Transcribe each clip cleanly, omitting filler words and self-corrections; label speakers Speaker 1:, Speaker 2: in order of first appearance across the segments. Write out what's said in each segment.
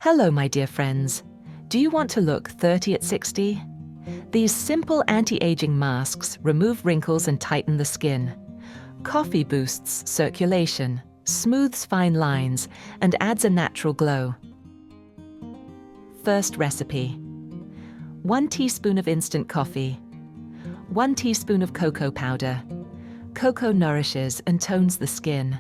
Speaker 1: Hello, my dear friends. Do you want to look 30 at 60? These simple anti-aging masks remove wrinkles and tighten the skin. Coffee boosts circulation, smooths fine lines, and adds a natural glow. First recipe. 1 teaspoon of instant coffee. 1 teaspoon of cocoa powder. Cocoa nourishes and tones the skin.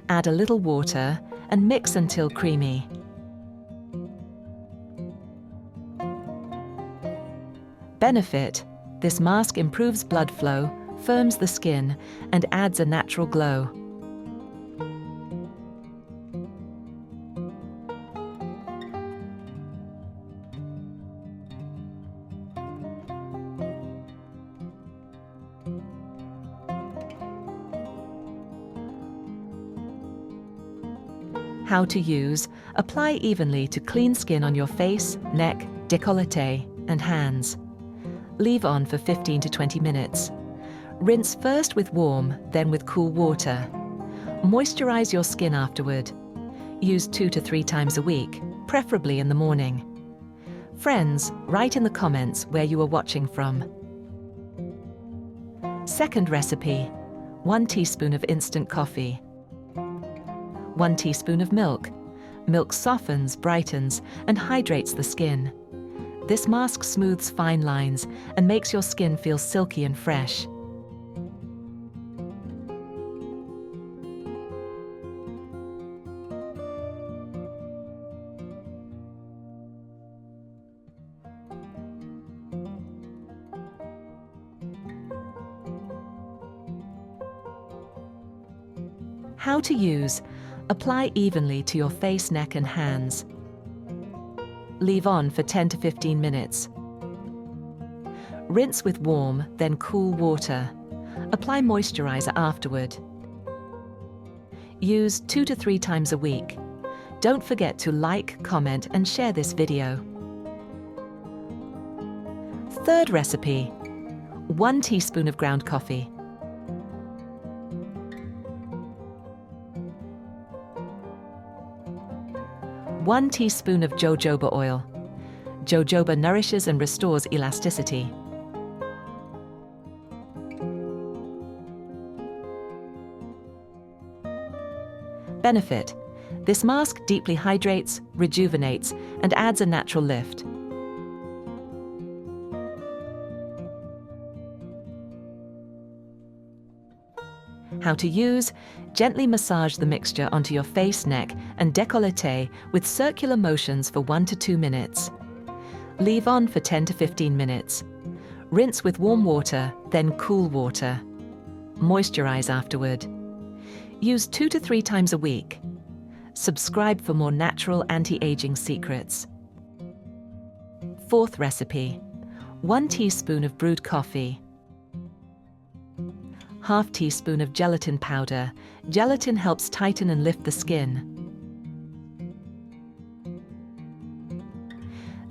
Speaker 1: Add a little water and mix until creamy. Benefit: this mask improves blood flow, firms the skin, and adds a natural glow. How to use: apply evenly to clean skin on your face, neck, décolleté, and hands. Leave on for 15 to 20 minutes. Rinse first with warm, then with cool water. Moisturize your skin afterward. Use 2 to 3 times a week, preferably in the morning. Friends, write in the comments where you are watching from. Second recipe: 1 teaspoon of instant coffee. 1 teaspoon of milk. Milk softens, brightens, and hydrates the skin. This mask smooths fine lines and makes your skin feel silky and fresh. How to use: apply evenly to your face, neck, and hands. Leave on for 10 to 15 minutes. Rinse with warm, then cool water. Apply moisturizer afterward. Use 2 to 3 times a week. Don't forget to like, comment, and share this video. Third recipe: 1 teaspoon of ground coffee. 1 teaspoon of jojoba oil. Jojoba nourishes and restores elasticity. Benefit: this mask deeply hydrates, rejuvenates, and adds a natural lift. How to use: gently massage the mixture onto your face, neck, and décolleté with circular motions for 1 to 2 minutes. Leave on for 10 to 15 minutes. Rinse with warm water, then cool water. Moisturize afterward. Use 2 to 3 times a week. Subscribe for more natural anti-aging secrets. Fourth recipe: 1 teaspoon of brewed coffee. 1/2 teaspoon of gelatin powder. Gelatin helps tighten and lift the skin.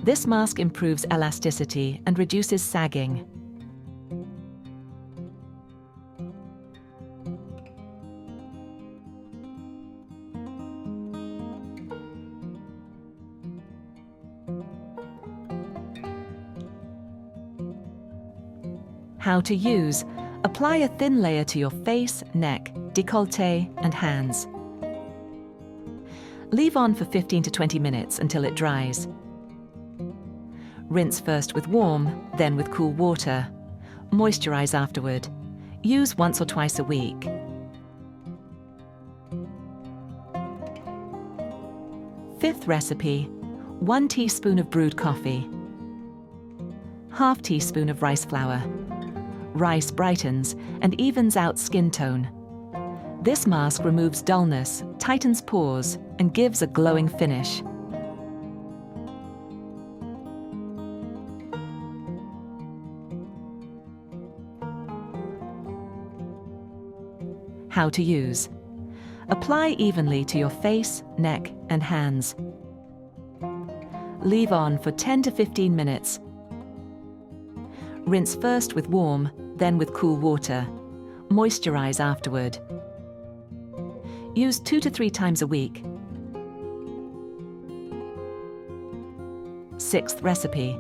Speaker 1: This mask improves elasticity and reduces sagging. How to use: apply a thin layer to your face, neck, décolleté, and hands. Leave on for 15 to 20 minutes until it dries. Rinse first with warm, then with cool water. Moisturize afterward. Use once or twice a week. Fifth recipe: 1 teaspoon of brewed coffee. 1/2 teaspoon of rice flour. Rice brightens and evens out skin tone. This mask removes dullness, tightens pores, and gives a glowing finish. How to use: apply evenly to your face, neck, and hands. Leave on for 10 to 15 minutes. Rinse first with warm, then with cool water. Moisturize afterward. Use 2 to 3 times a week. 6th recipe.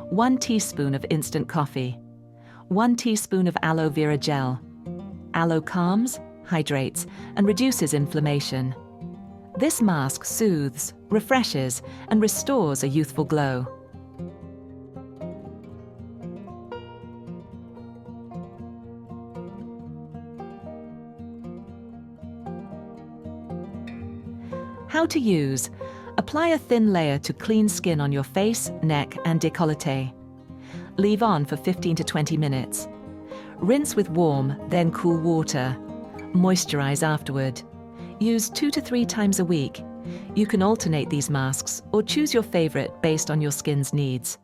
Speaker 1: 1 teaspoon of instant coffee. 1 teaspoon of aloe vera gel. Aloe calms, hydrates, and reduces inflammation. This mask soothes, refreshes, and restores a youthful glow. How to use. Apply a thin layer to clean skin on your face, neck, and décolleté. Leave on for 15 to 20 minutes. Rinse with warm, then cool water. Moisturize afterward. Use 2 to 3 times a week. You can alternate these masks or choose your favorite based on your skin's needs.